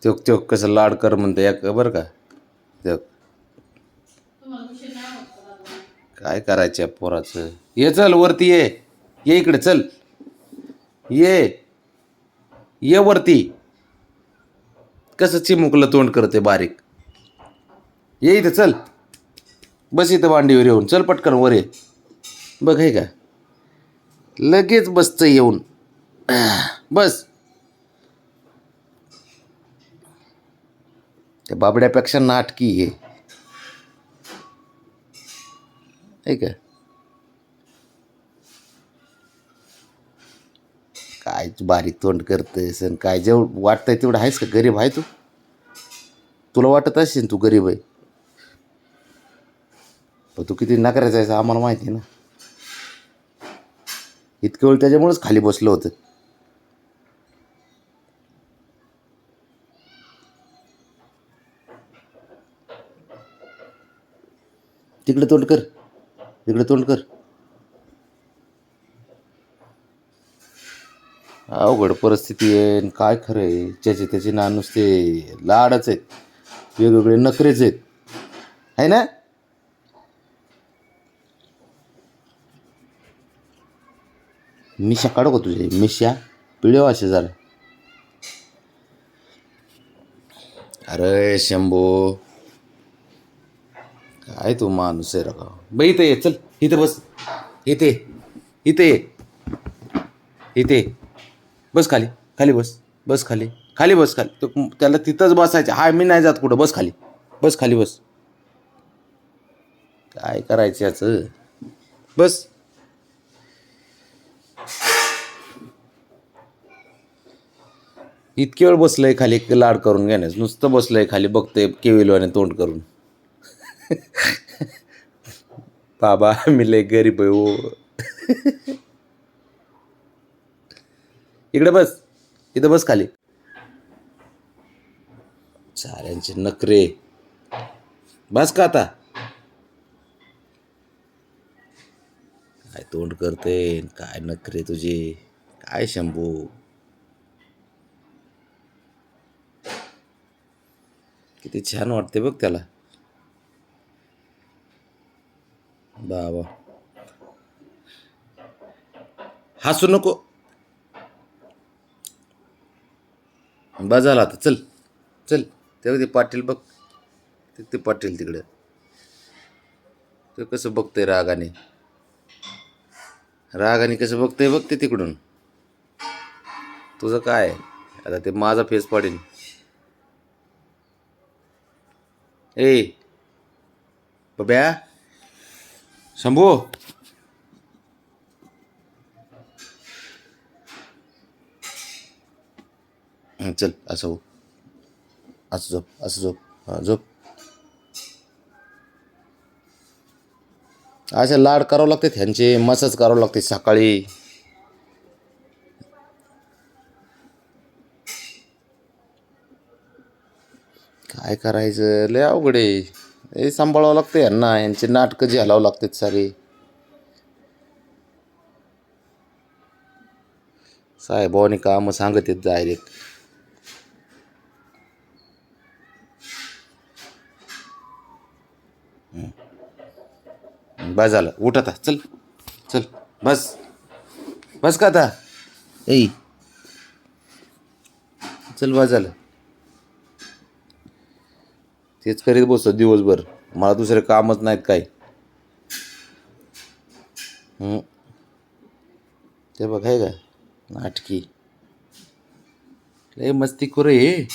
चोक चोक कसं लाड कर म्हणते एक बरं का. चोक काय करायचं पोराचं. ये चल वरती ये इकडे चल. ये वरती. कसं चिमुकलं तोंड करते बारीक. ये इथं चल. बस इथं मांडीवर येऊन चल पटकन वर ये. बघ हे का लगेच बसतं येऊन. बस. त्या बाबड्यापेक्षा नाटकी आहे का. काय बारीक तोंड करतेस आणि काय जेवढं वाटतंय तेवढं आहेस का. गरीब आहे तू. तुला वाटत असेल तू गरीब आहे पण तू किती नकरायचा आहेस आम्हाला माहिती आहे ना. इतकं वेळ त्याच्यामुळेच खाली बसलं होतं. तिकडे तोंड कर. तिकडे तोंड कर. अवघड परिस्थिती आहे काय खरं आहे. ज्याचे त्याचे ना नुसते लाडच आहेत. वेगवेगळे नखरेच आहेत आहे ना. मिशा काढू का तुझे मिशा पिळव असे झालं. अरे शंभू काय तू माणूस आहे रका. बाई इथे ये चल. इथं बस. इथे इथे इथे बस खाली. खाली बस. बस खाली. खाली बस. खाली तो त्याला तिथंच बसायचं. हाय मी नाही जात कुठं. बस खाली. बस खाली बस. काय करायचं याचं. बस. इतकी वेळ बसलंय खाली लाड करून घेण्यास. नुसतं बसलंय खाली बघतंय केविलवाने तोंड करून. बाबा मी लय गरीब आहे हो. इकडे बस. इथं बस खाली. साऱ्यांचे नखरे. बस का आता. काय तोंड करते काय नखरे तुझे. काय शंभू. किती छान वाटते बघ त्याला. बाबा हसू नको. बस झाला आता चल. चल तेव्हा ते पाटील बघ. ते पाटील तिकडे ते कसं बघतंय रागाने. रागाने कसं बघतंय बघ ते तिकडून. तुझं काय आता ते माझा फेस पाडीन. ए बब्या शंभू चल असं हो. असं झोप. असं झोप. हां झोप. असे लाड करावं लागते त्यांचे. मसाज करावं लागते सकाळी. काय करायचं लय अवघड आहे. हे सांभाळावं लागतं यांना. यांचे नाटकं झेलावं लागतात सारे. साहेबांनी कामं सांगत आहेत डायरेक्ट. बस झालं उठ आता चल. चल बस. बस का आता. ए चल बस झालं. तेच करीत बसतो दिवसभर. मला दुसरे कामच नाहीत काय. ते बघ आहे का नाटकी. लय मस्ती करू हे.